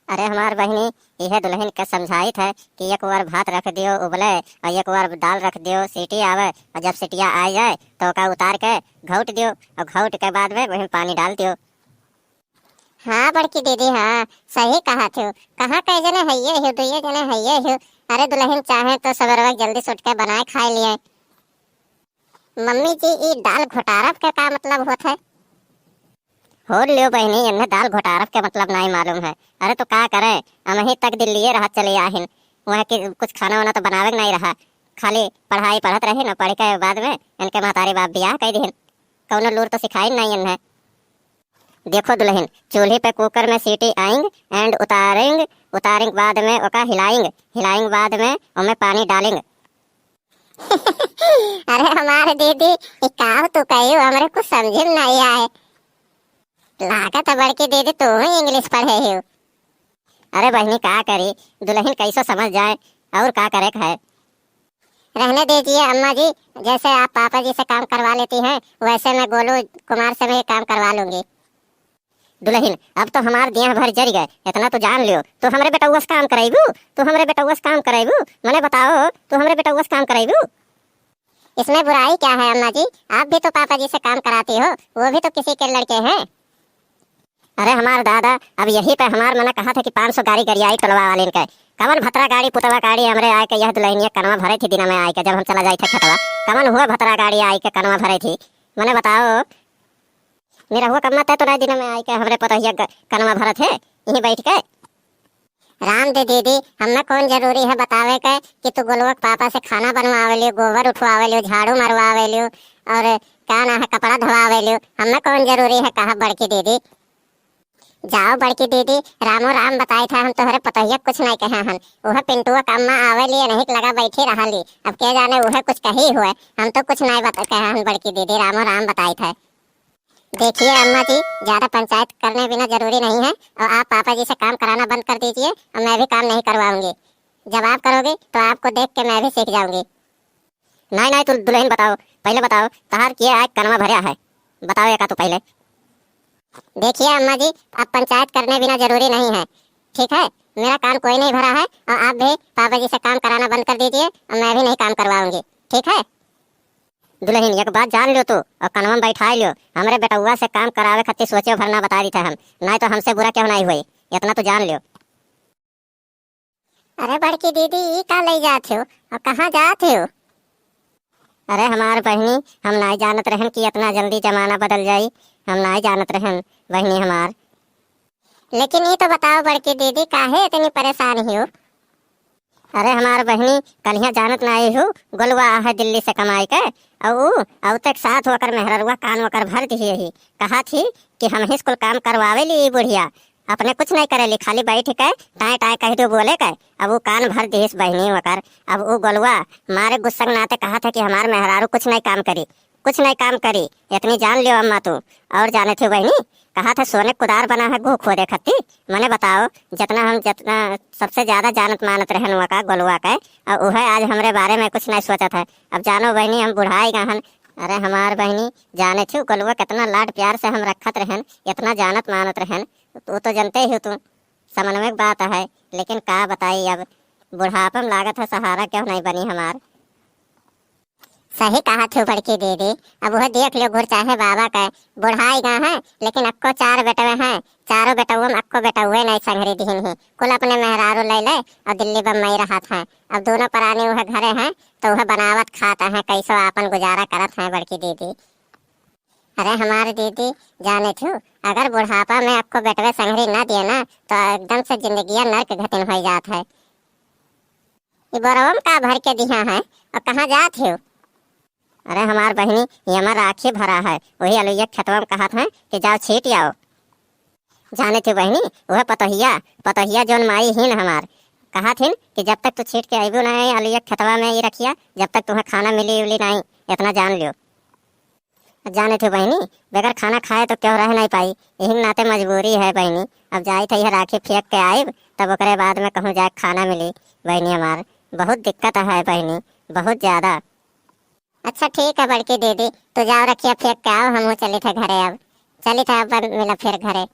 अरे हमार बहिनी यह दुल्हन के समझाई है कि एक बार भात रख दियो उबले और एक बार दाल रख दियो सीटी आवे और जब सीटिया आ जाए तो ओका उतार के घोट दियो और घोट के बाद में वही पानी डाल दियो। हाँ बड़की दीदी, हाँ सही कहा थे। कहाँ कई जने हइये हो, दुइये जने हइये हो। अरे दुल्हन चाहे तो सवेरवा जल्दी सुट के बनाए खाए लिए। मम्मी जी ई दाल घोटारब के का मतलब होत है? हो लियो बहनी, इन्हें दाल घोटारफ के मतलब नहीं मालूम है। अरे तो का करे, हम ही तक दिल्ली रहा चले आहिन, वहाँ की कुछ खाना वाना तो बनावे नहीं रहा, खाली पढ़ाई पढ़त रहे न, पढ़ के बाद में इनके महतारी बाप बियाह कई दिन, कौनो लूर तो सिखाई नहीं इन्हें। देखो दुल्हन, चूल्हे पे कुकर में सीटी आएंगे एंड उतारेंगे, उतारेंगे बाद में ओका हिलाएंगे, हिलाएंगे बाद में उनमें पानी डालेंगे। अरे हमारे दीदी ये काव तो कही हमरे कुछ समझ में नहीं आए। लागत है बड़की दीदी तू ही इंग्लिश पढ़े हो। अरे बहनी का करी, दुल्हन कैसे समझ जाए और का करे है। रहने दीजिए अम्मा जी, जैसे आप पापा जी से काम करवा लेती हैं वैसे मैं गोलू कुमार से भी काम करवा लूंगी। दुल्हन अब तो हमार दिया भर जर गए, इतना तो जान लियो। तो हमरे बेटा से काम कराइबू, तो हमरे बेटा से काम कराइबू, मने बताओ तो हमरे बेटा से काम कराइबू। इसमें बुराई क्या है अम्मा जी? आप भी तो पापा जी से काम कराती हो, वो भी तो किसी के लड़के हैं। अरे हमार दादा अब यही पे हमार मना कहा था कि 500 गाड़ी गरियाई टोलवा वाले इनके कमन भतरा गाड़ी पुतवा गाड़ी हमरे आए के यह दुल्हनिया कनवा भरे थी दिन में आए के, जब हम चला जाए थे खतवा कमन हुआ भतरा गाड़ी आई के कनवा भरे थी। मने बताओ मेरा हुआ कम है तो नहीं दिन में आई के हमरे पतहिया कनवा भरत है यहीं बैठ के। राम दे दीदी, हमें कौन जरूरी है बतावे के कि तू गोलुआ पापा से खाना बनवावे लियो, गोबर उठवावे लियो, झाड़ू मरवावे लियो और क्या ना है कपड़ा धोवावे लियो। हमें कौन जरूरी है कहा बड़की दीदी। जाओ बड़की दीदी, रामो राम बताई था, हम तोहरे पतहिया कुछ नहीं कहे हन। वह पिंटुआ कम्मा आवे लिए नहीं लगा बैठी रहा ली, अब क्या जाने वह कुछ कही हुए, हम तो कुछ नहीं बता कहे हन बड़की दीदी, रामो राम बताई था। देखिए अम्मा जी, ज्यादा पंचायत करने बिना जरूरी नहीं है और आप पापा जी से काम कराना बंद कर दीजिए और मैं भी काम नहीं करवाऊंगी। जब आप करोगे तो आपको देख के मैं भी सीख जाऊंगी। नहीं नहीं तू दुल्हन बताओ, पहले बताओ तहार किए आज कनवा भरया है, बताओ एक तो पहले। देखिए अम्मा जी, अब पंचायत करने बिना जरूरी नहीं है, ठीक है? मेरा काम कोई नहीं भरा है और आप भी पापा जी से काम कराना बंद कर दीजिए और मैं भी नहीं काम करवाऊंगी, ठीक है? दुल्हन एक बात जान लियो तू और कनवा बैठा लियो, हमरे बेटुआ से काम करावे खातिर सोचे भरना बता दी था हम, नहीं तो हमसे बुरा क्यों नहीं हुई, इतना तो जान लियो। अरे बड़की दीदी ये का ले जाते हो और कहाँ जाते हो? अरे हमार बहनी हम नहीं जानत रहन कि इतना जल्दी जमाना बदल जाई, हम नहीं जानत रहन बहनी हमार। लेकिन ये तो बताओ बड़की दीदी, काहे इतनी परेशान हो? अरे हमार बहनी कलिया जानत नहीं हो, गोलुआ है दिल्ली से कमाई के और अब तक साथ होकर मेहररुआ कान होकर भर दी ही कहा थी कि हम ही स्कूल काम करवावे ली बुढ़िया, अपने कुछ नहीं करेली, खाली बैठ के टाए टाए कह दो बोले के, अब वो कान भर दी बहनी होकर। अब वो गोलुआ मारे गुस्सा नाते कहा था कि हमार मेहरारू कुछ नहीं काम करी, कुछ नहीं काम करी, इतनी जान लियो अम्मा तू। और जाने थे बहनी कहा था सोने कुदार बना है गो खोदे खत्ती, मने बताओ जितना सबसे ज्यादा जानत मानत रहन हुआ का गोलुआ का और वह आज हमरे बारे में कुछ नहीं सोचा था। अब जानो बहनी हम बुढ़ाई गहन। अरे हमार बहनी जाने थी गोलुआ कितना लाड प्यार से हम रखत रहन, इतना जानत मानत रहन, तो तो जानते ही तू, समन्वय बात है। लेकिन का बताई अब बुढ़ापा में लागत है सहारा क्यों नहीं बनी हमार। सही कहा थे बड़की दीदी, अब वह देख लो गुर चाहे बाबा का बुढ़ाई गा है लेकिन अक्को 4 बेटवे हैं, चारों बेटुओं में अक्को बेटा हुए नहीं संघरी दीन ही, कुल अपने मेहरारू ले ले और दिल्ली बम्बई रहा था। अब दोनों प्राणी वह घरे हैं तो वह बनावत खाता है, कैसो आपन गुजारा करत है बड़की दीदी। अरे हमारे दीदी जाने थू, अगर बुढ़ापा में आपको बेटवे संघरी न दिए ना तो एकदम से जिंदगी नर्क घटिन हो जात है। ये बोरवम का भर के दिया है और कहाँ जात हो? अरे हमार बहनी ये हमार राखी भरा है, वही अलुइया खेतवा में कहा था कि जाओ छीट आओ। जाने थे बहनी वह पतहिया जोन माई ही न हमार कहा थी कि जब तक तू छीट के आईबू नहीं अलुइया खेतवा में ये रखिया, जब तक तुम्हें खाना मिली उली नहीं, इतना जान लियो। जाने थे बहनी बगैर खाना खाए तो क्यों रह नहीं पाई, यही नाते मजबूरी है बहनी। अब जाई थी राखी फेंक के आईब तब ओकरे बाद में कहूँ जाए खाना मिली बहनी, हमार बहुत दिक्कत है बहनी, बहुत ज्यादा। अच्छा ठीक है बड़की दीदी, तो जाओ रखिए फेंक के आओ, हम चले थे घरे, अब चली था अब मिला फिर घरे।